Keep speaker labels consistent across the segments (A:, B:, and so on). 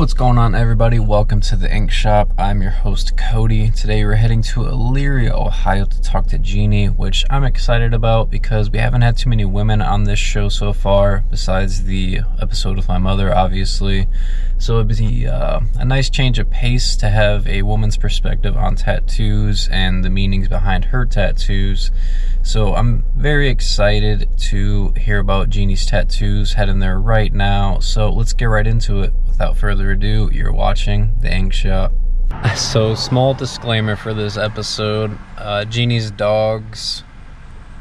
A: What's going on, everybody? Welcome to the Ink Shop. I'm your host, Cody. Today we're heading to Elyria, Ohio to talk to Genie, which I'm excited about because we haven't had too many women on this show so far, besides the episode with my mother, obviously. So it'd be a nice change of pace to have a woman's perspective on tattoos and the meanings behind her tattoos. So I'm very excited to hear about Genie's Tattoos, heading there right now. So let's get right into it. Without further ado, you're watching the Ink Shop. So, small disclaimer for this episode. Genie's dogs,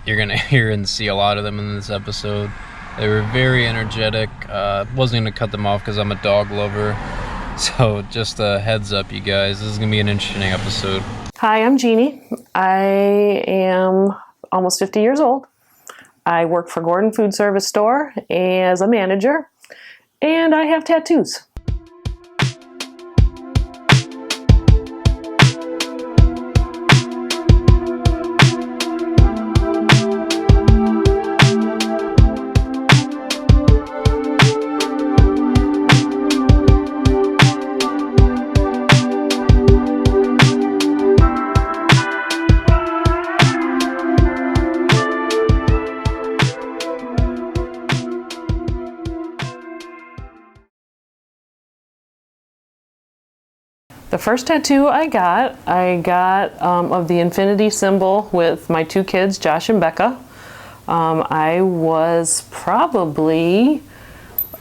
A: you're gonna hear and see a lot of them in this episode. They were very energetic. Wasn't gonna cut them off because I'm a dog lover. So just a heads up, you guys, this is gonna be an interesting episode.
B: Hi, I'm Genie. I am almost 50 years old. I work for Gordon Food Service Store as a manager, and I have tattoos. The first tattoo I got of the infinity symbol with my two kids, Josh and Becca. I was probably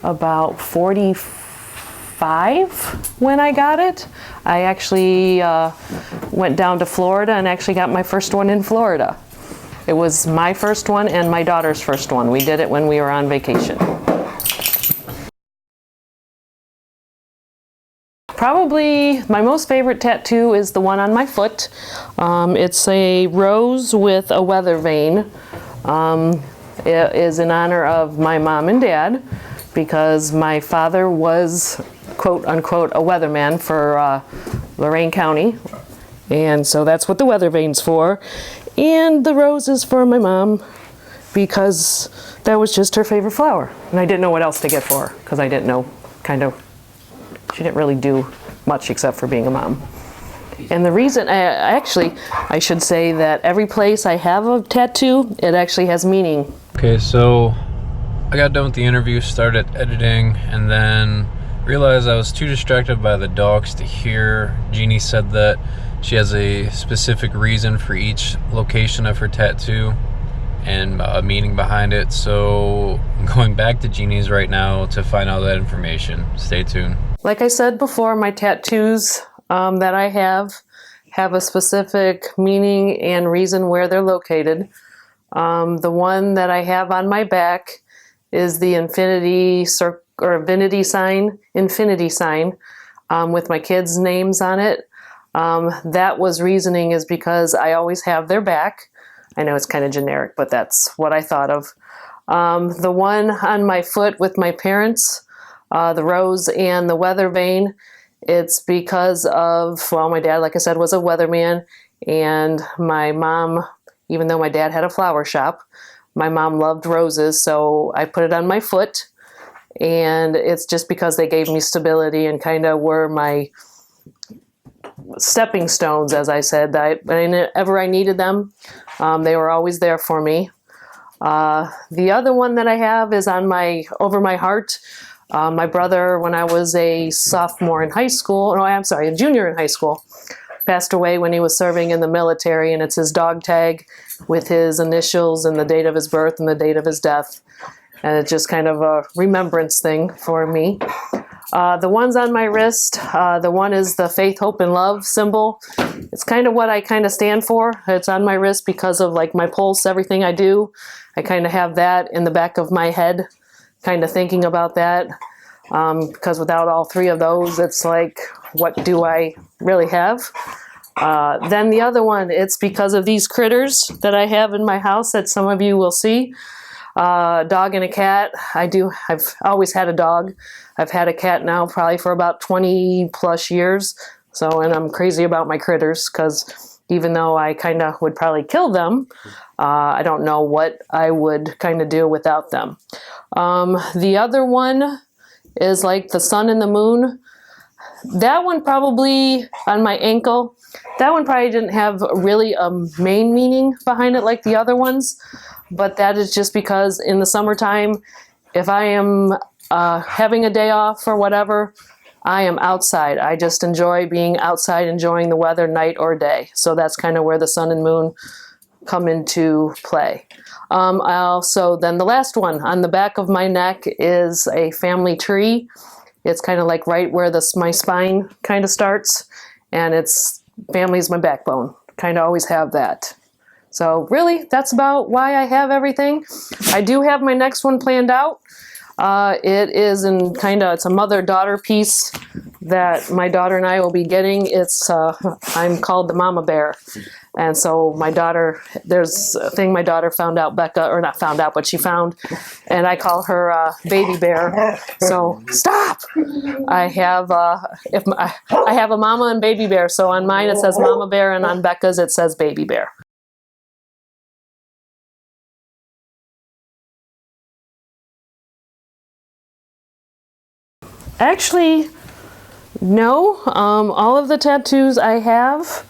B: about 45 when I got it. I actually went down to Florida and actually got my first one in Florida. It was my first one and my daughter's first one. We did it when we were on vacation. Probably my most favorite tattoo is the one on my foot. It's a rose with a weather vane. It is in honor of my mom and dad because my father was, quote unquote, a weatherman for Lorain County. And so that's what the weather vane's for. And the rose is for my mom because that was just her favorite flower. And I didn't know what else to get for her because I didn't know, she didn't really do much except for being a mom. And the reason, I should say that every place I have a tattoo, it actually has meaning.
A: Okay, so I got done with the interview, started editing, and then realized I was too distracted by the dogs to hear. Genie said that she has a specific reason for each location of her tattoo and a meaning behind it. So I'm going back to Genie's right now to find out that information. Stay tuned.
B: Like I said before, my tattoos that I have a specific meaning and reason where they're located. The one that I have on my back is the infinity sign with my kids' names on it. That was reasoning is because I always have their back. I know it's kind of generic, but that's what I thought of. The one on my foot with my parents, the rose and the weather vane, it's because of, well, my dad, like I said, was a weatherman, and my mom, even though my dad had a flower shop, my mom loved roses, so I put it on my foot, and it's just because they gave me stability and kind of were my stepping stones, as I said. Whenever I needed them, they were always there for me. The other one that I have is on over my heart. My brother, when I was a junior in high school, passed away when he was serving in the military, and it's his dog tag with his initials and the date of his birth and the date of his death. And it's just kind of a remembrance thing for me. The ones on my wrist, the one is the faith, hope, and love symbol. It's kind of what I kind of stand for. It's on my wrist because of like my pulse, everything I do. I kind of have that in the back of my head, kind of thinking about that. Because without all three of those, it's like, what do I really have? Then the other one, it's because of these critters that I have in my house that some of you will see. A dog and a cat. I've always had a dog. I've had a cat now probably for about 20 plus years. So, and I'm crazy about my critters because even though I kind of would probably kill them, I don't know what I would kind of do without them. The other one is like the sun and the moon. That one probably on my ankle. That one probably didn't have really a main meaning behind it like the other ones, but that is just because in the summertime, if I am having a day off or whatever, I am outside. I just enjoy being outside, enjoying the weather, night or day. So that's kind of where the sun and moon come into play. Also, then the last one on the back of my neck is a family tree. It's kind of like right where my spine kind of starts, and it's family is my backbone. Kind of always have that. So really, that's about why I have everything. I do have my next one planned out. It is it's a mother-daughter piece that my daughter and I will be getting. I'm called the Mama Bear. And so my daughter, there's a thing my daughter found out, Becca, or not found out, but she found, and I call her Baby Bear. So stop! I have I have a Mama and Baby Bear. So on mine it says Mama Bear, and on Becca's it says Baby Bear. Actually, no. All of the tattoos I have,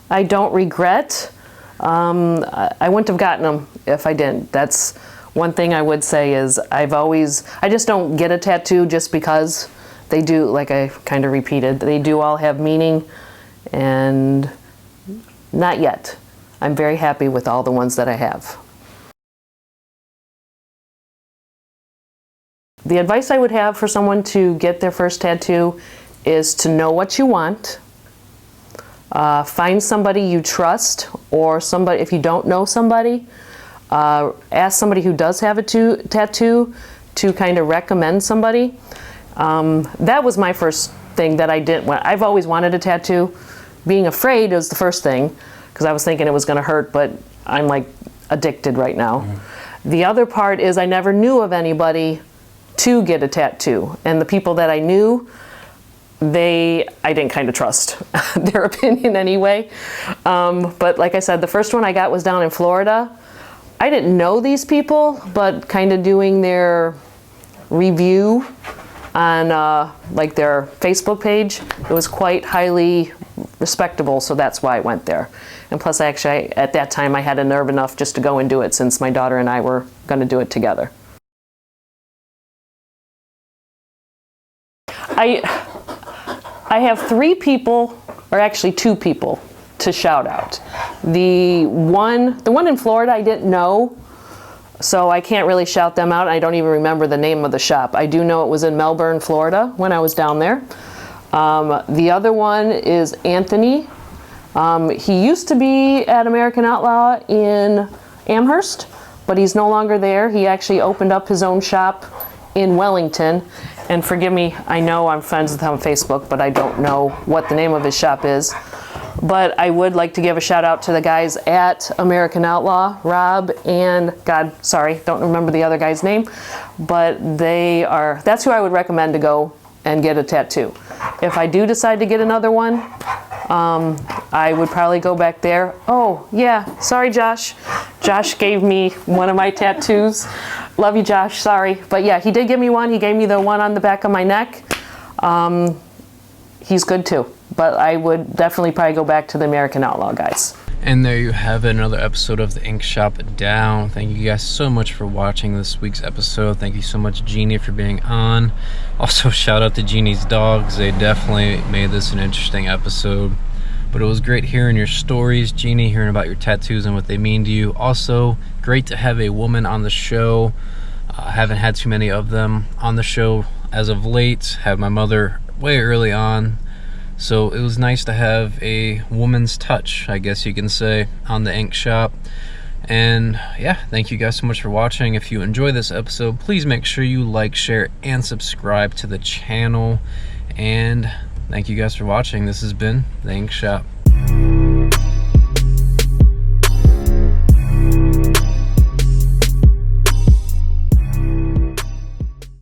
B: I don't regret. I wouldn't have gotten them if I didn't. That's one thing I would say is I just don't get a tattoo just because they do, like I kind of repeated, they do all have meaning, and not yet. I'm very happy with all the ones that I have. The advice I would have for someone to get their first tattoo is to know what you want. Find somebody you trust, or somebody, if you don't know somebody, ask somebody who does have a tattoo to kind of recommend somebody. That was my first thing that I didn't want. I've always wanted a tattoo. Being afraid was the first thing, because I was thinking it was going to hurt, but I'm like addicted right now. Mm-hmm. The other part is I never knew of anybody to get a tattoo, and the people that I knew, I didn't kind of trust their opinion anyway. But like I said, the first one I got was down in Florida. I didn't know these people, but kind of doing their review on like their Facebook page, it was quite highly respectable, so that's why I went there. And plus, actually, at that time, I had a nerve enough just to go and do it, since my daughter and I were going to do it together. I have 3 people, or actually 2 people, to shout out. The one in Florida I didn't know, so I can't really shout them out. I don't even remember the name of the shop. I do know it was in Melbourne, Florida, when I was down there. The other one is Anthony. He used to be at American Outlaw in Amherst, but he's no longer there. He actually opened up his own shop in Wellington. And forgive me, I know I'm friends with him on Facebook, but I don't know what the name of his shop is. But I would like to give a shout out to the guys at American Outlaw, Rob and, don't remember the other guy's name, but that's who I would recommend to go and get a tattoo. If I do decide to get another one, I would probably go back there. Oh, yeah, sorry, Josh. Josh gave me one of my tattoos. Love you, Josh, sorry. But yeah, he did give me one. He gave me the one on the back of my neck. He's good too. But I would definitely probably go back to the American Outlaw guys.
A: And there you have it, another episode of the Ink Shop down. Thank you guys so much for watching this week's episode. Thank you so much, Genie, for being on. Also, shout out to Genie's dogs. They definitely made this an interesting episode. But it was great hearing your stories, Genie, hearing about your tattoos and what they mean to you. Also, great to have a woman on the show. I haven't had too many of them on the show as of late. Had my mother way early on. So it was nice to have a woman's touch, I guess you can say, on the Ink Shop. And yeah, thank you guys so much for watching. If you enjoy this episode, please make sure you like, share, and subscribe to the channel. And thank you guys for watching. This has been the Ink Shop.